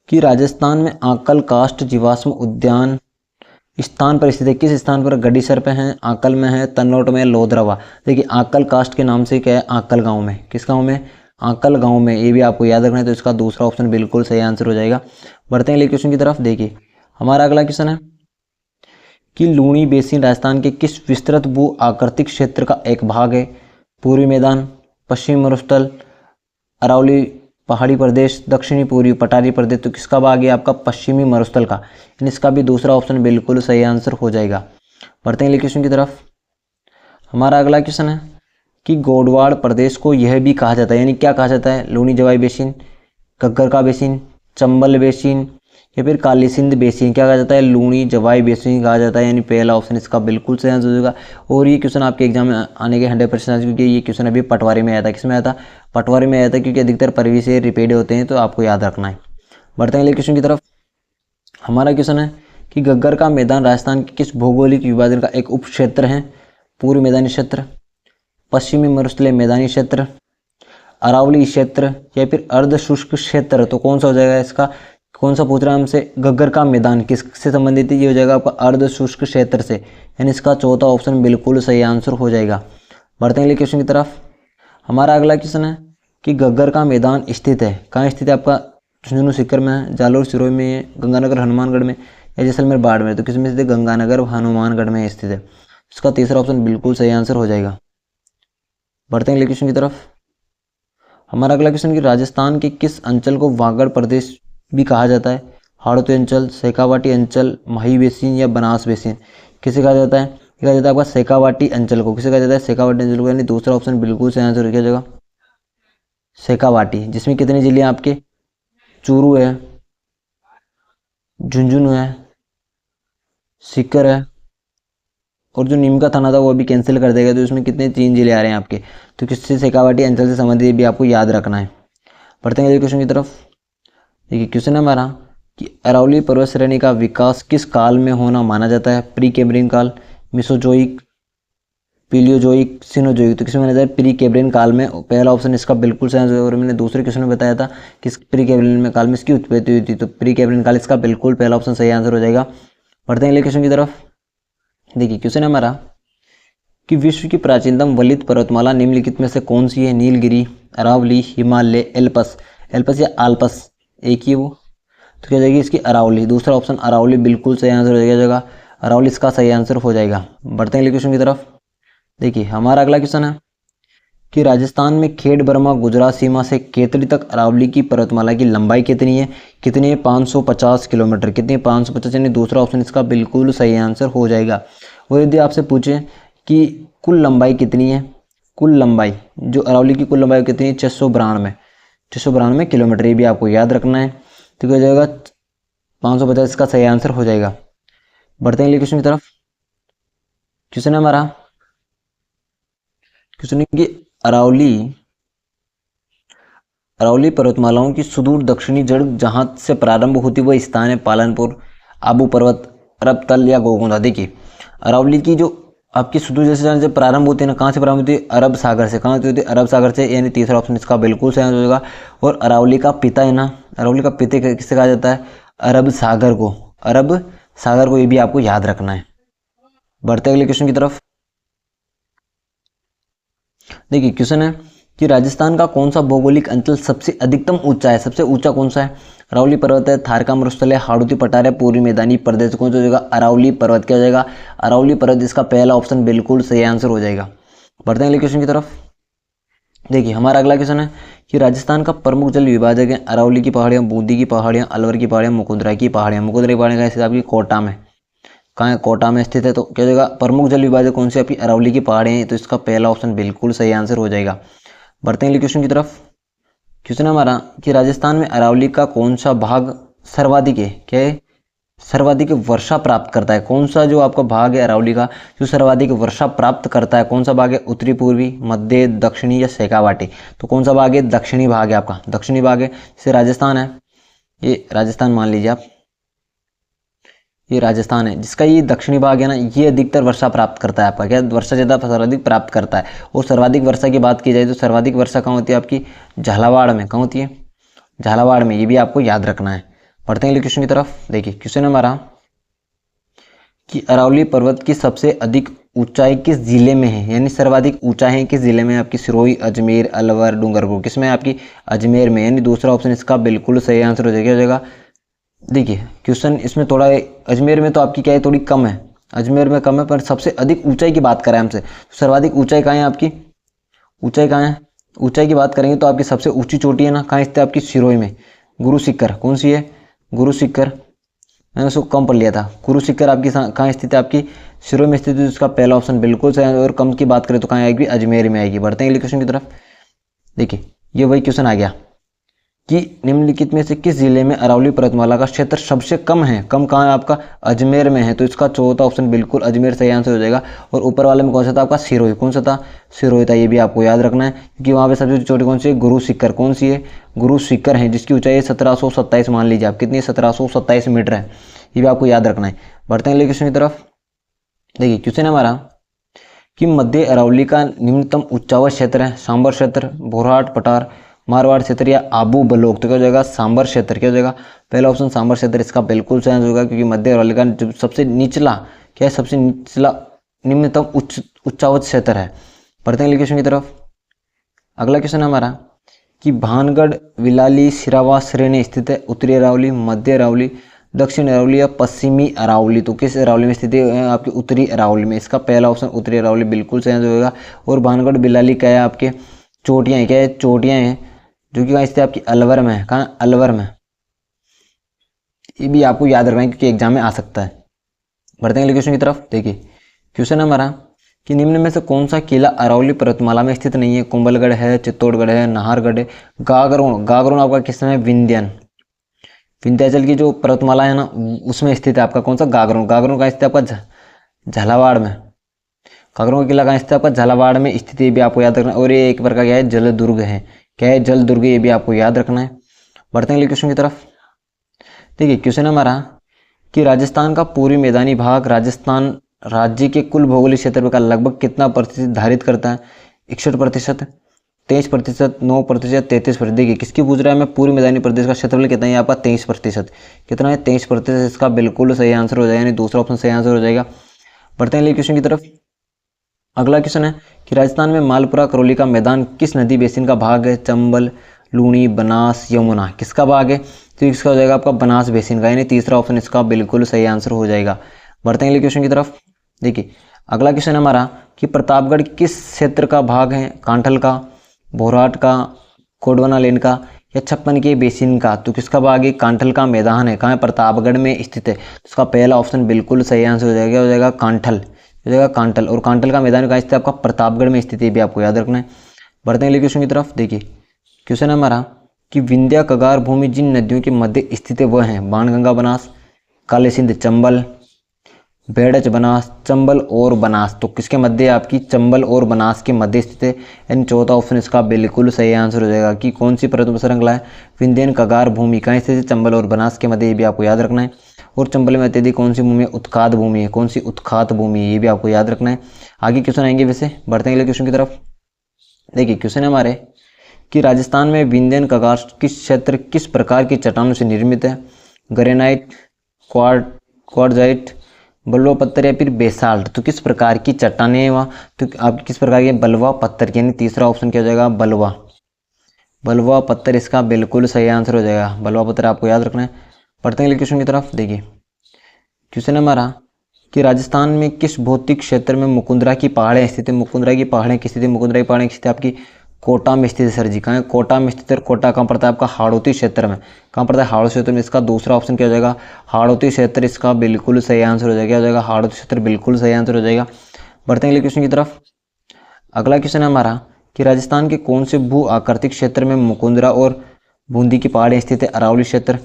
Speaker 2: कि राजस्थान में आंकल कास्ट जीवाश्म उद्यान स्थान पर स्थित है। किस स्थान पर? गड़ीसर पे है, आंकल में है, तन्नौट में, लोधरवा। देखिए आंकल कास्ट के नाम से क्या है? आंकल गांव में। किस गांव में? आंकल गांव में। ये भी आपको याद रखना है। तो इसका दूसरा ऑप्शन बिल्कुल सही आंसर हो जाएगा। बढ़ते हैं अगले क्वेश्चन की तरफ। देखिए हमारा अगला क्वेश्चन है कि लूणी बेसिन राजस्थान के किस विस्तृत भू आकृतिक क्षेत्र का एक भाग है? पूर्वी मैदान, पश्चिमी मरुस्थल, अरावली पहाड़ी प्रदेश, दक्षिणी पूर्वी पठारी प्रदेश। तो किसका भाग है आपका? पश्चिमी मरुस्थल का। इसका भी दूसरा ऑप्शन बिल्कुल सही आंसर हो जाएगा। बढ़ते हैं अगले क्वेश्चन की तरफ। हमारा अगला क्वेश्चन है कि गोडवाड़ प्रदेश को यह भी कहा जाता है, यानी क्या कहा जाता है? लूणी जवाई बेसिन, घग्गर का बेसिन, चंबल बेसिन या फिर काली सिंध बेसिन। क्या कहा जाता है? लूणी जवाई बेसिन कहा जाता है, यानी पहला ऑप्शन इसका बिल्कुल सही आंसर हो जाएगा। और ये क्वेश्चन आपके एग्जाम में आने के 100% क्योंकि ये क्वेश्चन अभी पटवारी में आया था। किसमें आया था? पटवारी में आया था, क्योंकि अधिकतर परिवी से रिपीट होते हैं, तो आपको याद रखना है। बढ़ते हैं अगले क्वेश्चन की तरफ। हमारा क्वेश्चन है कि गग्गर का मैदान राजस्थान के किस भौगोलिक विभाजन का एक उप क्षेत्र है? पूर्व मैदानी क्षेत्र, पश्चिमी मरुस्थलीय मैदानी क्षेत्र, अरावली क्षेत्र या फिर अर्ध शुष्क क्षेत्र। तो कौन सा हो जाएगा इसका? कौन सा पूछ रहा है हमसे? गग्गर का मैदान किससे संबंधित है? ये हो जाएगा आपका अर्ध शुष्क क्षेत्र से, यानी इसका चौथा ऑप्शन बिल्कुल सही आंसर हो जाएगा। बढ़ते हैं अगले क्वेश्चन की तरफ। हमारा अगला क्वेश्चन है कि गग्गर का मैदान स्थित है, कहाँ स्थित है आपका? झुंझुनू सीकर में है, जालोर सिरोही में है, गंगानगर हनुमानगढ़ में या जैसलमेर बाढ़ में? तो किसमें स्थित है? गंगानगर हनुमानगढ़ में स्थित है। इसका तीसरा ऑप्शन बिल्कुल सही आंसर हो जाएगा। बढ़ते हैं अगले क्वेश्चन की तरफ। हमारा अगला क्वेश्चन कि राजस्थान के किस अंचल को वागड़ प्रदेश भी कहा जाता है? हाड़ौती अंचल, शेखावाटी अंचल, माही बेसिन या बनास बेसिन? किसे कहा जाता है? कहा जाता है आपका शेखावाटी अंचल को। किसे कहा जाता है? शेखावाटी अंचल को, यानी दूसरा ऑप्शन बिल्कुल सही आंसर हो जाएगा शेखावाटी, जिसमें कितने जिले हैं आपके? चूरू है, झुंझुनू है, सीकर है और जो नीम का थाना था वो अभी कैंसिल कर देगा। तो इसमें कितने 3 जिले आ रहे हैं आपके। तो किससे? शेखावाटी अंचल से संबंधित भी आपको याद रखना है। बढ़ते हैं अगले क्वेश्चन की तरफ। देखिए क्वेश्चन है हमारा कि अरावली पर्वत श्रेणी का विकास किस काल में होना माना जाता है? प्री कैम्ब्रियन काल, मेसोजोइक, पीलियोजोइक, सिनोजोइक? तो किसमें माना जाता है? प्री कैम्ब्रियन काल में। पहला ऑप्शन इसका बिल्कुल सही आंसर है। और मैंने दूसरे क्वेश्चन में बताया था कि प्री कैम्ब्रियन काल में इसकी उत्पत्ति हुई थी। तो प्री कैम्ब्रियन काल इसका बिल्कुल पहला ऑप्शन सही आंसर हो जाएगा। बढ़ते हैं अगले क्वेश्चन की तरफ। देखिए क्वेश्चन है हमारा कि विश्व की प्राचीनतम वलित पर्वतमाला निम्नलिखित में से कौन सी है? नीलगिरी, अरावली, हिमालय, एल्पस? एल्पस या आल्पस एक ही है वो। तो क्या जाएगी इसकी? अरावली। दूसरा ऑप्शन अरावली बिल्कुल सही आंसर हो जाएगा। अरावली इसका सही आंसर हो जाएगा। बढ़ते हैं अगले क्वेश्चन की तरफ। देखिए हमारा अगला क्वेश्चन है कि राजस्थान में खेड़ बर्मा गुजरात सीमा से केतड़ी तक अरावली की पर्वतमाला की लंबाई कितनी है? कितनी है? 550 किलोमीटर। कितनी? 550, यानी दूसरा ऑप्शन इसका बिल्कुल सही आंसर हो जाएगा। और यदि आपसे पूछे कि कुल लंबाई कितनी है? कुल लंबाई जो अरावली की कुल लंबाई कितनी है? 692 किलोमीटर। ये भी आपको याद रखना है। तो क्या हो जाएगा? 550 इसका सही आंसर हो जाएगा। बढ़ते हैं अगले क्वेश्चन की तरफ। क्वेश्चन है हमारा क्वेश्चन है कि अरावली पर्वतमालाओं की सुदूर दक्षिणी जड़ जहां से प्रारंभ होती वह स्थान है पालनपुर, आबू पर्वत, अरब तल या गोगोंदा? देखिए अरावली की जो आपकी सुदूर जैसे प्रारंभ होती है ना, कहाँ से प्रारंभ होती है? अरब सागर से। कहाँ से होती है? अरब सागर से, यानी तीसरा ऑप्शन इसका बिल्कुल सही आंसर हो जाएगा। और अरावली का पिता है ना, अरावली का पिता किससे कहा जाता है? अरब सागर को। अरब सागर को, ये भी आपको याद रखना है। बढ़ते अगले क्वेश्चन की तरफ। देखिए क्वेश्चन है कि राजस्थान का कौन सा भौगोलिक अंचल सबसे अधिकतम ऊंचा है? सबसे ऊंचा कौन सा है? अरावली पर्वत है, थारका मरुस्थल है, हाड़ौती पठार है, पूर्वी मैदानी प्रदेश? कौन सा हो जाएगा? अरावली पर्वत। क्या हो जाएगा? अरावली पर्वत इसका पहला ऑप्शन बिल्कुल सही आंसर हो जाएगा। बढ़ते हैं अगले क्वेश्चन की तरफ। देखिए हमारा अगला क्वेश्चन है कि राजस्थान का प्रमुख जल विभाजक है अरावली की पहाड़ियाँ, बूंदी की पहाड़ियाँ, अलवर की पहाड़ियाँ, मुकुंदरा की पहाड़ियाँ? मुकुंदरा की पहाड़ियाँ स्थित आपकी कोटा में। कहाँ है? कोटा में स्थित है। तो क्या हो जाएगा? प्रमुख जल विभाजक कौन सी आपकी? अरावली की पहाड़ियाँ हैं। तो इसका पहला ऑप्शन बिल्कुल सही आंसर हो जाएगा। बढ़ते हैं अगले क्वेश्चन की तरफ। क्वेश्चन हमारा कि राजस्थान में अरावली का कौन सा भाग सर्वाधिक है? क्या है? सर्वाधिक वर्षा प्राप्त करता है। कौन सा जो आपका भाग है अरावली का जो सर्वाधिक वर्षा प्राप्त करता है? कौन सा भाग है? उत्तरी, पूर्वी, मध्य, दक्षिणी या शेखावाटी? तो कौन सा भाग है? दक्षिणी भाग है आपका। दक्षिणी भाग है। जैसे राजस्थान है, ये राजस्थान मान लीजिए आप, ये राजस्थान है जिसका ये दक्षिणी भाग है ना, ये अधिकतर वर्षा प्राप्त करता है आपका। क्या? वर्षा ज़्यादा सर्वाधिक प्राप्त करता है। और सर्वाधिक वर्षा की बात की जाए तो सर्वाधिक वर्षा कहाँ होती है आपकी? झालावाड़ में। कहाँ होती है? झालावाड़ में। ये भी आपको याद रखना है। बढ़ते हैं अगले क्वेश्चन की तरफ। देखिए क्वेश्चन हमारा कि अरावली पर्वत की सबसे अधिक ऊंचाई किस जिले में है? यानी सर्वाधिक ऊंचाई है किस जिले में? आपकी सिरोही, अजमेर, अलवर, डूंगरपुर? किसमें? आपकी अजमेर में। यानी दूसरा ऑप्शन इसका बिल्कुल सही आंसर हो जाएगा। देखिए क्वेश्चन इसमें थोड़ा, अजमेर में तो आपकी क्या है? थोड़ी कम है, अजमेर में कम है, पर सबसे अधिक ऊंचाई की बात करें हमसे तो सर्वाधिक ऊंचाई कहाँ है आपकी? ऊंचाई कहाँ है? ऊंचाई की बात करेंगे तो आपकी सबसे ऊंची चोटी है ना, कहाँ स्थित है? आपकी सिरोही में। गुरु शिखर। कौन सी है? गुरु शिखर। मैंने उसको कम पढ़ लिया था। गुरु शिखर आपकी कहाँ स्थित है? आपकी सिरोही में स्थित है। इसका पहला ऑप्शन बिल्कुल सही है। और कम की बात करें तो कहाँ आएगी? अजमेर में आएगी। बढ़ते हैं अगले क्वेश्चन की तरफ। देखिए ये वही क्वेश्चन आ गया कि निम्नलिखित में से किस जिले में अरावली पर्वतमाला का क्षेत्र सबसे कम है? कम कहाँ है आपका? अजमेर में है। तो इसका चौथा ऑप्शन बिल्कुल अजमेर सही आंसर हो जाएगा। और ऊपर वाले में कौन सा था आपका? सिरोही। कौन सा था? सिरोही था। ये भी आपको याद रखना है क्योंकि वहाँ पे सबसे छोटी कौन सी है? गुरु शिखर। कौन सी है? गुरु शिखर है जिसकी ऊंचाई 1727 मान लीजिए आप। कितनी? 1727 मीटर है। ये भी आपको याद रखना है। बढ़ते हैं अगले क्वेश्चन की तरफ। देखिए क्वेश्चन है हमारा कि मध्य अरावली का निम्नतम उच्चावच क्षेत्र है सांबर क्षेत्र, बोरहाट, पठार, मारवाड़ क्षेत्र या आबू बलोक। तो क्या हो जाएगा सांबर क्षेत्र। क्या हो जाएगा पहला ऑप्शन सांबर क्षेत्र इसका बिल्कुल सही आंसर होगा, क्योंकि मध्य अरावली का जो सबसे निचला क्या है, सबसे निचला निम्नतम उच्चावच क्षेत्र है। बढ़ते हैं क्वेश्चन की तरफ। अगला क्वेश्चन है हमारा कि भानगढ़, विलाली, सिरावा श्रेणी स्थित है उत्तरी अरावली, मध्य अरावली, दक्षिण अरावली या पश्चिमी अरावली। तो किस अरावली में स्थित है आपकी उत्तरी अरावली में। इसका पहला ऑप्शन उत्तरी अरावली बिल्कुल सही आंसर होगा। और भानगढ़ विलाली क्या है आपके चोटियाँ हैं, क्या है चोटियाँ हैं, जो कि कहाँ स्थित है आपकी अलवर में है। कहाँ अलवर में। ये भी आपको याद रखना है क्योंकि एग्जाम में आ सकता है। बढ़ते हैं अगले क्वेश्चन की तरफ। देखिए क्वेश्चन हमारा कि निम्न में से कौन सा किला अरावली पर्वतमाला में स्थित नहीं है। कुंभलगढ़ है, चित्तौड़गढ़ है, नाहरगढ़ है, गागरोन। गागरोन आपका किस में विंध्याचल की जो पर्वतमाला है ना उसमें स्थित है आपका कौन सा गागरोन। गागरोन का स्थित है आपका झालावाड़ में। गागरोन का किला कहाँ स्थित है आपका झालावाड़ में स्थित, ये भी आपको याद रखना है। और ये एक बार का क्या है जलदुर्ग है, क्या है जलदुर्ग, ये भी आपको याद रखना है। बढ़ते हैं अगले क्वेश्चन की तरफ। देखिए क्वेश्चन हमारा कि राजस्थान का पूर्वी मैदानी भाग राजस्थान राज्य के कुल भौगोलिक क्षेत्र का लगभग कितना प्रतिशत धारित करता है। 61%, 23%, 9%, 33%। देखिए किसकी पूछ रहा है मैं, पूर्वी मैदानी प्रदेश का क्षेत्रफल कितना है आपका 23%। कितना है 23%, इसका बिल्कुल सही आंसर हो जाएगा, यानी दूसरा ऑप्शन सही आंसर हो जाएगा। बढ़ते हैं अगले क्वेश्चन की तरफ। अगला क्वेश्चन है कि राजस्थान में मालपुरा करौली का मैदान किस नदी बेसिन का भाग है। चंबल, लूनी, बनास, यमुना। किसका भाग है, तो इसका हो जाएगा आपका बनास बेसिन का, यानी तीसरा ऑप्शन इसका बिल्कुल सही आंसर हो जाएगा। बढ़ते हैं अगले क्वेश्चन की तरफ। देखिए अगला क्वेश्चन हमारा कि प्रतापगढ़ किस क्षेत्र का भाग है। कांठल का, बोरहाट का, कोडवना लेन का या छप्पन के बेसिन का। तो किसका भाग है, कांठल का मैदान है। कहाँ है, प्रतापगढ़ में स्थित है। तो इसका पहला ऑप्शन बिल्कुल सही आंसर हो जाएगा, हो जाएगा कांठल, हो जाएगा कांठल। और कांठल का मैदान कहाँ स्थित है आपका प्रतापगढ़ में स्थित है, भी आपको याद रखना है। बढ़ते हैं अगले क्वेश्चन की तरफ। देखिए क्वेश्चन हमारा कि विंध्या कगार भूमि जिन नदियों के मध्य स्थित है वह है बाणगंगा बनास, काले सिंध चंबल, बेड़च बनास, चंबल और बनास। तो किसके मध्य आपकी चंबल और बनास के मध्य स्थित है, यानी चौथा ऑप्शन इसका बिल्कुल सही आंसर हो जाएगा। कि कौन सी पर्वत श्रृंखला है, विंध्यन कगार भूमि कहाँ स्थित है, चंबल और बनास के मध्य, ये भी आपको याद रखना है। और चंबल में अत्यधिक कौन सी भूमि है, उत्खात भूमि है। कौन सी उत्खात भूमि है, ये भी आपको याद रखना है। आगे क्वेश्चन आएंगे वैसे। बढ़ते हैं अगले क्वेश्चन की तरफ। देखिए क्वेश्चन है हमारे कि राजस्थान में विंध्यन कगार किस क्षेत्र किस प्रकार की चट्टानों से निर्मित है। ग्रेनाइट, क्वार्टजाइट, बलुआ पत्थर या फिर बेसाल्ट। तो किस प्रकार की चट्टानें हैं वहाँ, तो आप किस प्रकार के बलुआ पत्थर की, यानी तीसरा ऑप्शन क्या हो जाएगा बलुआ पत्थर, इसका बिल्कुल सही आंसर हो जाएगा। बलुआ पत्थर आपको याद रखना है। पढ़ते हैं अगले क्वेश्चन की तरफ। देखिए क्वेश्चन हमारा कि राजस्थान में किस भौतिक क्षेत्र में मुकुंदरा की पहाड़ें स्थित है। मुकुंदरा की पहाड़ें किस स्थित है, मुकुंदरा की पहाड़ें स्थित है आपकी कोटा में स्थित है। सर जी कहाँ है, कोटा में स्थित है। कोटा कहाँ पड़ता है आपका हाड़ौती क्षेत्र में। कहाँ पड़ता है, हाड़ौती क्षेत्र में। इसका दूसरा ऑप्शन क्या हो जाएगा, हाड़ौती क्षेत्र, इसका बिल्कुल सही आंसर हो जाएगा। क्या हो जाएगा, हाड़ौती क्षेत्र, बिल्कुल सही आंसर हो जाएगा। बढ़ते हैं अगले क्वेश्चन की तरफ। अगला क्वेश्चन है हमारा कि राजस्थान के कौन से भू आकृतिक क्षेत्र में मुकुंदरा और बूंदी की पहाड़ें स्थित है। अरावली क्षेत्र,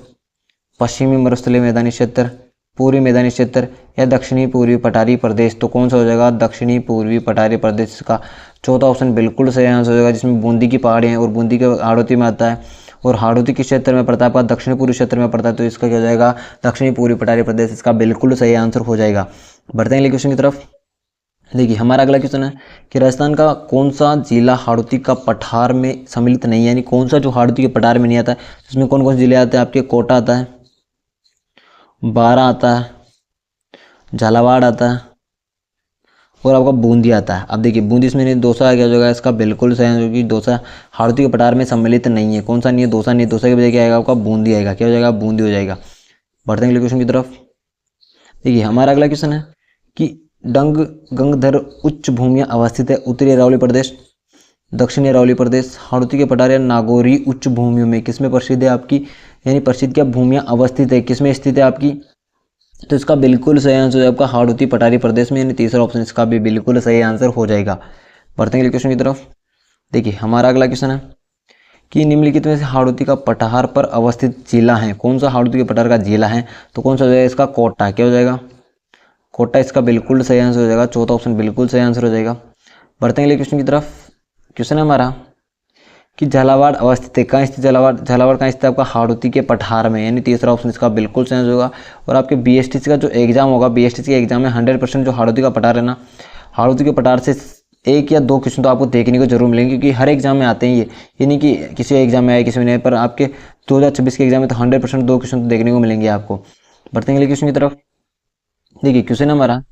Speaker 2: पश्चिमी मरुस्थलीय मैदानी क्षेत्र, पूर्वी मैदानी क्षेत्र या दक्षिणी पूर्वी पठारी प्रदेश। तो कौन सा हो जाएगा, दक्षिणी पूर्वी पठारी प्रदेश का चौथा ऑप्शन बिल्कुल सही आंसर हो जाएगा, जिसमें बूंदी की पहाड़ियाँ हैं और बूंदी के हाड़ौती में आता है। और हाड़ौती किस क्षेत्र में पड़ता है आपका, दक्षिणी पूर्वी क्षेत्र में पड़ता है। तो इसका क्या हो जाएगा, दक्षिणी पूर्वी पठारी प्रदेश, इसका बिल्कुल सही आंसर हो जाएगा। बढ़ते हैं अगले क्वेश्चन की तरफ। देखिए हमारा अगला क्वेश्चन है कि राजस्थान का कौन सा जिला हाड़ौती का पठार में सम्मिलित नहीं है, यानी कौन सा जो हाड़ौती के पठार में नहीं आता है। इसमें कौन कौन से जिले आते हैं आपके, कोटा आता है, बारा आता है, झालावाड़ आता है और आपका बूंदी आता है। अब देखिए बूंदी इसमें नहीं, दौसा क्या हो जाएगा, इसका बिल्कुल सही आंसर, क्योंकि दौसा हाड़ौती के पठार में सम्मिलित नहीं है। कौन सा नहीं है, दौसा नहीं, दौसा की वजह क्या आएगा आपका बूंदी आएगा। क्या हो जाएगा, बूंदी हो जाएगा। बढ़ते हैं अगले क्वेश्चन की तरफ। देखिए हमारा अगला क्वेश्चन है कि डंग गंगधर उच्च भूमियाँ अवस्थित है उत्तरी अरावली प्रदेश, दक्षिणी अरावली प्रदेश, हाड़ौती के पठार या नागौरी उच्च भूमियों में किसमें प्रसिद्ध है आपकी, यानी प्रसिद्ध क्या भूमियाँ अवस्थित है, किसमें स्थित है आपकी। तो इसका बिल्कुल सही आंसर है आपका हाड़ौती पठारी प्रदेश में, यानी तीसरा ऑप्शन इसका भी बिल्कुल सही आंसर हो जाएगा। बढ़ते हैं अगले क्वेश्चन की तरफ। देखिए हमारा अगला क्वेश्चन है कि निम्नलिखित में से हाड़ौती का पठार पर अवस्थित जिला है। कौन सा हाड़ौती के पठार का जिला है, तो कौन सा हो जाएगा इसका कोटा। क्या हो जाएगा, कोटा, इसका बिल्कुल सही आंसर हो जाएगा। चौथा ऑप्शन बिल्कुल सही आंसर हो जाएगा। बढ़ते हैं अगले क्वेश्चन की तरफ। क्वेश्चन है हमारा कि झालावाड़ अवस्थित है। कहाँ स्थित झालावाड़? झालावाड़ कहाँ स्थित है आपका? हाड़ौती के पठार में, यानी तीसरा ऑप्शन इसका बिल्कुल सही होगा। और आपके बीएसटीसी का जो एग्जाम होगा, बीएसटीसी के एग्जाम में 100% जो हाड़ौती का पठार है ना, हाड़ौती के पठार से 1 या 2 क्वेश्चन तो आपको देखने को जरूर मिलेंगे, क्योंकि हर एग्जाम में आते हैं ये नहीं कि किसी एग्जाम में आए किसी में नहीं, पर आपके 2026 के एग्जाम में तो 100% 2 क्वेश्चन तो देखने को मिलेंगे आपको। बढ़ते हैं अगले क्वेश्चन की तरफ। देखिए क्वेश्चन हमारा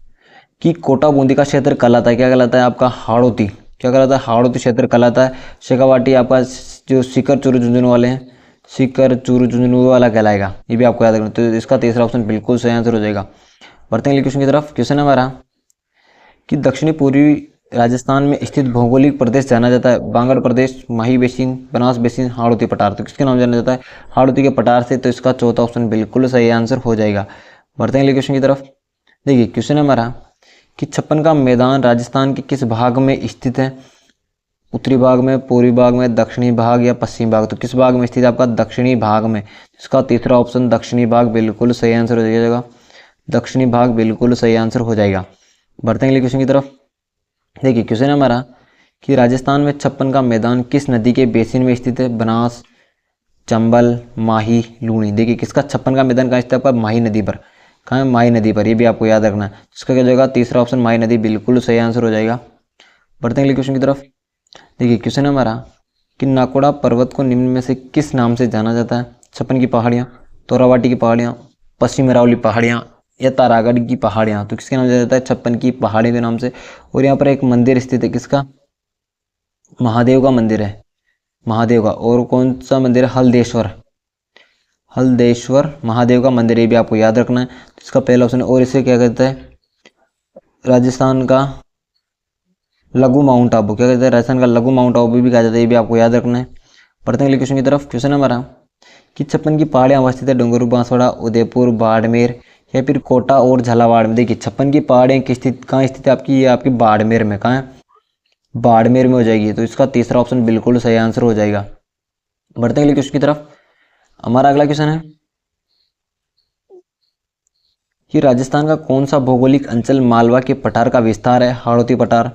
Speaker 2: कि कोटा बूंदी का क्षेत्र कहलाता है, क्या कहलाता है आपका? हाड़ौती। क्या कहलाता है? हाड़ौती क्षेत्र कहलाता है। शेखावाटी आपका जो सीकर चूरू झुंझुनू वाले हैं, सीकर चूरू झुंझुनू वाला कहलाएगा, ये भी आपको याद रखना। तो इसका तीसरा ऑप्शन बिल्कुल सही आंसर हो जाएगा। बढ़ते हैं अगले क्वेश्चन की तरफ। क्वेश्चन हमारा कि दक्षिणी पूर्वी राजस्थान में स्थित भौगोलिक प्रदेश जाना जाता है? बांगड़ प्रदेश, माही बेसिन, बनास बेसिन, हाड़ौती पठार। तो किसके नाम जाना जाता है? हाड़ौती के पठार से। तो इसका चौथा ऑप्शन बिल्कुल सही आंसर हो जाएगा। बढ़ते हैं अगले क्वेश्चन की तरफ। देखिए क्वेश्चन हमारा कि 56 का मैदान राजस्थान के किस भाग में स्थित है? उत्तरी भाग में, पूर्वी भाग में, दक्षिणी भाग या पश्चिमी भाग? तो किस भाग में स्थित है आपका? दक्षिणी भाग में। इसका तीसरा ऑप्शन दक्षिणी भाग बिल्कुल सही आंसर हो जाएगा। दक्षिणी भाग बिल्कुल सही आंसर हो जाएगा। बढ़ते हैं अगले क्वेश्चन की तरफ। देखिए क्वेश्चन हमारा कि राजस्थान में 56 का मैदान किस नदी के बेसिन में स्थित है? बनास, चंबल, माही, लूणी। देखिए किसका 56 का मैदान कहाँ स्थित है आपका? माही नदी पर। कहाँ है? माही नदी पर। ये भी आपको याद रखना है। इसका क्या हो जाएगा? तीसरा ऑप्शन माही नदी बिल्कुल सही आंसर हो जाएगा। बढ़ते हैं अगले क्वेश्चन की तरफ। देखिए क्वेश्चन हमारा कि नाकोड़ा पर्वत को निम्न में से किस नाम से जाना जाता है? 56 की पहाड़ियाँ, तोरावाटी की पहाड़ियाँ, पश्चिम अरावली पहाड़ियाँ या तारागढ़ की पहाड़ियाँ? तो किसके नाम से जाना जाता है? 56 की पहाड़ियों के नाम से। और यहाँ पर एक मंदिर स्थित है, किसका? महादेव का मंदिर है, महादेव का। और कौन सा मंदिर है? हल्देश्वर, हल्देश्वर महादेव का मंदिर। ये भी आपको याद रखना है। तो इसका पहला ऑप्शन है। और इसे क्या कहते हैं? राजस्थान का लघु माउंट आबू। क्या कहते हैं? राजस्थान का लघु माउंट आबू भी कहा जाता है। ये भी आपको याद रखना है। बढ़ते हैं अगले क्वेश्चन की तरफ। क्वेश्चन हमारा कि 56 की पहाड़ियाँ अवस्थित है डूंगरपुर, बांसवाड़ा, उदयपुर, बाड़मेर या फिर कोटा और झालावाड़ में? देखिए 56 की पहाड़ियाँ किस स्थित कहाँ स्थित है आपकी? ये आपकी बाड़मेर में। कहाँ है? बाड़मेर में हो जाएगी। तो इसका तीसरा ऑप्शन बिल्कुल सही आंसर हो जाएगा। बढ़ते हैं अगले क्वेश्चन की तरफ। हमारा अगला क्वेश्चन है कि राजस्थान का कौन सा भौगोलिक अंचल मालवा के पठार का विस्तार है? हाड़ौती पठार,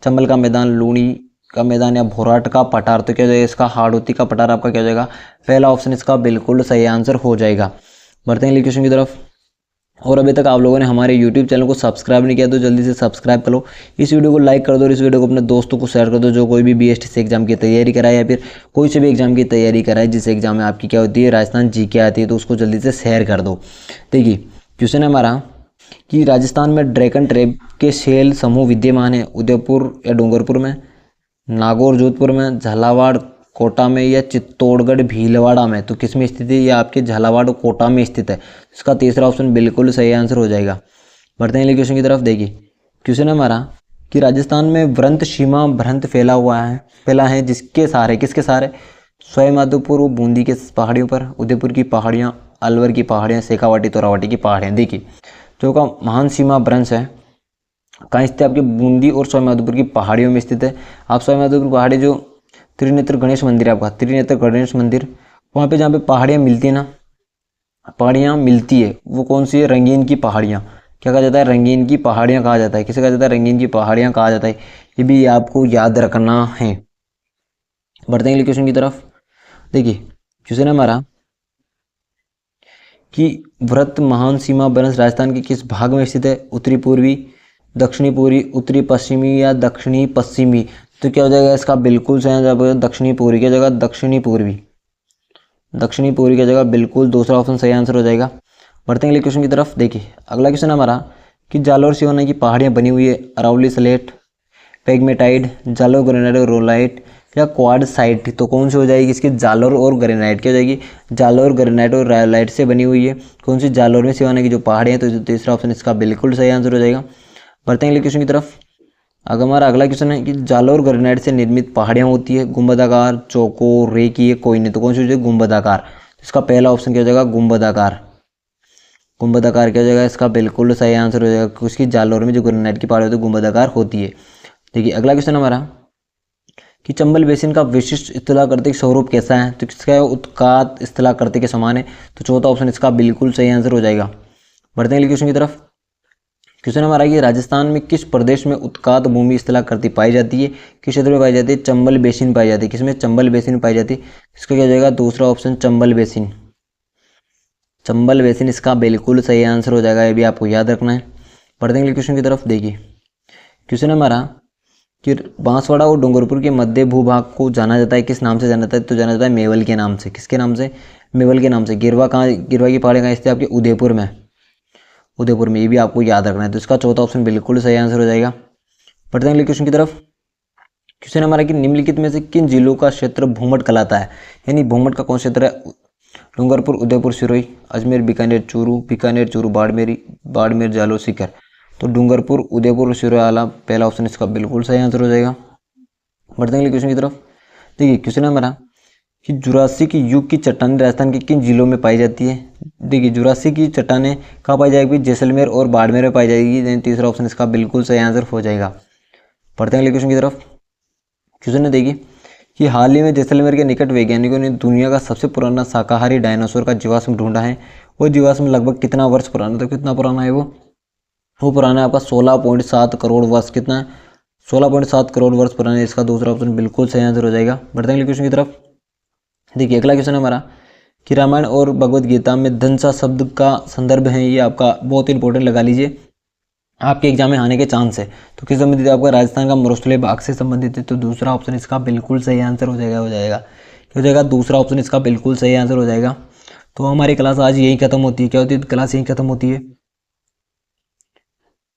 Speaker 2: चंबल का मैदान, लूणी का मैदान या भोराट का पठार? तो क्या हो जाएगा इसका? हाड़ौती का पठार आपका क्या हो जाएगा? पहला ऑप्शन इसका बिल्कुल सही आंसर हो जाएगा। बढ़ते हैं अगले क्वेश्चन की तरफ। और अभी तक आप लोगों ने हमारे YouTube चैनल को सब्सक्राइब नहीं किया तो जल्दी से सब्सक्राइब करो, इस वीडियो को लाइक कर दो और इस वीडियो को अपने दोस्तों को शेयर कर दो जो कोई भी बीएसटीसी एग्जाम की तैयारी कराए या फिर कोई से भी एग्जाम की तैयारी कराए जिस एग्जाम में आपकी क्या होती है? राजस्थान जीके आती है। तो उसको जल्दी से शेयर कर दो। देखिए क्वेश्चन है हमारा कि राजस्थान में ड्रैगन ट्रैप के सेल समूह विद्यमान है? उदयपुर या डूंगरपुर में, नागौर जोधपुर में, झालावाड़ कोटा में या चित्तौड़गढ़ भीलवाड़ा में? तो किस में स्थित है? ये आपके झालावाड़ और कोटा में स्थित है। इसका तीसरा ऑप्शन बिल्कुल सही आंसर हो जाएगा। बढ़ते हैं अगले क्वेश्चन की तरफ। देखिए क्वेश्चन है हमारा कि राजस्थान में व्रंत सीमा भ्रंत फैला है जिसके सहारे, किसके सहारे? सवाईमाधोपुर और बूंदी के पहाड़ियों पर, उदयपुर की पहाड़ियाँ, अलवर की पहाड़ियाँ, शेखावाटी तोरावाटी की पहाड़ियाँ। देखिए जो का महान सीमा भ्रंश है कहाँ स्थित है? आपके बूंदी और सवाईमाधोपुर की पहाड़ियों में स्थित है। आप सवाईमाधोपुर पहाड़ी जो त्रिनेत्र गणेश मंदिर है आपका, त्रिनेत्र गणेश मंदिर, वहाँ पे जहाँ पे पहाड़ियाँ मिलती है ना, पहाड़ियाँ मिलती है, वो कौन सी है? रंगीन की पहाड़ियाँ। क्या कहा जाता है? रंगीन की पहाड़ियाँ कहा जाता है। किसे कहा जाता है? रंगीन की पहाड़ियाँ कहा जाता है। ये भी आपको याद रखना है। बढ़ते हैं अगले क्वेश्चन की तरफ। देखिए क्वेश्चन है हमारा कि व्रत महान सीमा भ्रंश राजस्थान के किस भाग में स्थित है? उत्तरी पूर्वी, दक्षिणी पूर्वी, उत्तरी पश्चिमी या दक्षिणी पश्चिमी? तो क्या हो जाएगा इसका? बिल्कुल सही आंसर दक्षिणी पूर्वी की जगह दक्षिणी पूर्वी, दक्षिणी पूर्वी की जगह बिल्कुल दूसरा ऑप्शन सही आंसर हो जाएगा। बढ़ते हैं अगले क्वेश्चन की तरफ। देखिए अगला क्वेश्चन हमारा कि जालोर सिवाना की पहाड़ियाँ बनी हुई है अरावली सलेट, पेगमेटाइड, जालोर ग्रेनाइट और रोलाइट या क्वाड साइट? तो कौन सी हो जाएगी इसकी? जालोर और ग्रेनाइट। क्या हो जाएगी? जालोर ग्रेनाइट और रोलाइट से बनी हुई है। कौन सी? जालोर में सिवाना की जो पहाड़ियाँ। तो तीसरा ऑप्शन इसका बिल्कुल सही आंसर हो जाएगा। बढ़ते हैं अगले क्वेश्चन की तरफ। अगर हमारा अगला क्वेश्चन है कि जालोर ग्रेनाइट से निर्मित पहाड़ियाँ होती है गुंबदाकार, चौकोर, रेखीय, कोई नहीं। तो कौन सी हो जाएगी? गुंबदाकार। इसका पहला ऑप्शन क्या हो जाएगा? गुंबदाकार। गुंबदाकार क्या हो जाएगा? इसका बिल्कुल सही आंसर हो जाएगा। उसकी जालोर में जो ग्रेनाइट की पहाड़ी होती है गुंबदाकार होती है। देखिए अगला क्वेश्चन हमारा कि चंबल बेसिन का विशिष्ट स्थलाकृतिक स्वरूप कैसा है? तो किसका है? उत्कात स्थलाकृति के समान है। तो चौथा ऑप्शन इसका बिल्कुल सही आंसर हो जाएगा। बढ़ते हैं अगले क्वेश्चन की तरफ। क्वेश्चन हमारा कि राजस्थान में किस प्रदेश में उत्कात भूमि स्थलाकृति पाई जाती है, किस क्षेत्र में पाई जाती है, चंबल बेसिन पाई जाती है, किसमें चंबल बेसिन पाई जाती है, इसका क्या हो जाएगा दूसरा option Chambal basin. Chambal basin इसका बिल्कुल सही आंसर हो जाएगा, ये भी आपको याद रखना है। पढ़ देंगे क्वेश्चन की तरफ। देखिए क्वेश्चन हमारा कि बांसवाड़ा और डूंगरपुर के मध्य भूभाग को जाना जाता है, किस नाम से जाना जाता है, तो जाना जाता है मेवल के नाम से। किसके नाम से, मेवल के नाम से। गिरवा कहाँ, गिरवा की पहाड़ी कहाँ स्थित है, आपके उदयपुर में, उदयपुर में, ये भी आपको याद रखना है। तो इसका चौथा ऑप्शन बिल्कुल सही आंसर हो जाएगा। पढ़ते हैं अगले क्वेश्चन की तरफ। क्वेश्चन हमारा कि निम्नलिखित में से किन जिलों का क्षेत्र भूमट कहलाता है, यानी भूमट का कौन क्षेत्र है, डूंगरपुर, उदयपुर, सिरोही, अजमेर, बीकानेर चूरू, बाड़मेर, जालोर, सीकर। तो डूंगरपुर, उदयपुर और सिरोही वाला पहला ऑप्शन इसका बिल्कुल सही आंसर हो जाएगा। बढ़ते हैं अगले क्वेश्चन की तरफ। देखिए क्वेश्चन हमारा कि जुरासिक युग की चट्टानें राजस्थान के किन जिलों में पाई जाती है। देखिए जुरासिक की चट्टानें कहाँ पाई जाएगी, जैसलमेर और बाड़मेर में पाई जाएगी। तीसरा ऑप्शन इसका बिल्कुल सही आंसर हो जाएगा। पढ़ते हैं अगले क्वेश्चन की तरफ। क्वेश्चन देखिए कि हाल ही में जैसलमेर के निकट वैज्ञानिकों ने दुनिया का सबसे पुराना शाकाहारी डायनासोर का जीवाश्म ढूंढा है। वो जीवाश्म लगभग कितना वर्ष पुराना, तो कितना पुराना है वो पुराना है आपका 16.7 करोड़ वर्ष। कितना है, 16.7 करोड़ वर्ष पुराना है। इसका दूसरा ऑप्शन बिल्कुल सही आंसर हो जाएगा। बढ़ते हैं अगले क्वेश्चन की तरफ। देखिए अगला क्वेश्चन हमारा कि रामायण और भगवत गीता में धनसा शब्द का संदर्भ है, ये आपका बहुत इंपॉर्टेंट लगा लीजिए, आपके एग्जाम में आने के चांस है। तो किस संबंधित है, आपका राजस्थान का मरुस्थलीय भाग से संबंधित है। तो दूसरा ऑप्शन इसका बिल्कुल सही आंसर हो जाएगा क्या हो जाएगा, दूसरा ऑप्शन इसका बिल्कुल सही आंसर हो जाएगा। तो हमारी क्लास आज यही खत्म होती है। क्या होती है, क्लास यही खत्म होती है।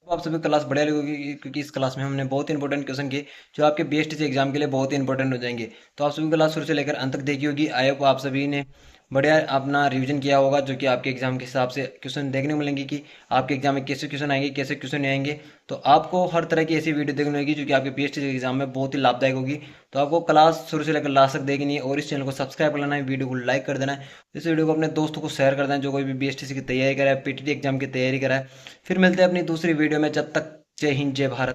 Speaker 1: आप सभी क्लास बढ़िया लगेगी, क्योंकि इस क्लास में हमने बहुत इंपॉर्टेंट क्वेश्चन किए जो आपके बीएसटीसी एग्जाम के लिए बहुत ही इंपॉर्टेंट हो जाएंगे। तो आप सभी क्लास शुरू से लेकर अंत तक देखी होगी। आई होप आप सभी ने बढ़िया अपना रिवीजन किया होगा, जो कि आपके एग्जाम के हिसाब से क्वेश्चन देखने को मिलेंगे कि आपके एग्जाम में कैसे क्वेश्चन आएंगे, कैसे क्वेश्चन नहीं आएंगे। तो आपको हर तरह की ऐसी वीडियो देखने होगी जो कि आपके पीएचडी एग्जाम में बहुत ही लाभदायक होगी। तो आपको क्लास शुरू से लेकर लास्ट तक देखनी है, और इस चैनल को सब्सक्राइब कर लेना है, वीडियो को लाइक कर देना है, इस वीडियो को अपने दोस्तों को शेयर कर देना है जो कोई भी बीएसटीसी की तैयारी करा है, पीटीटी एग्जाम की तैयारी करा है। फिर मिलते हैं अपनी दूसरी वीडियो में, जब तक जय हिंद जय भारत।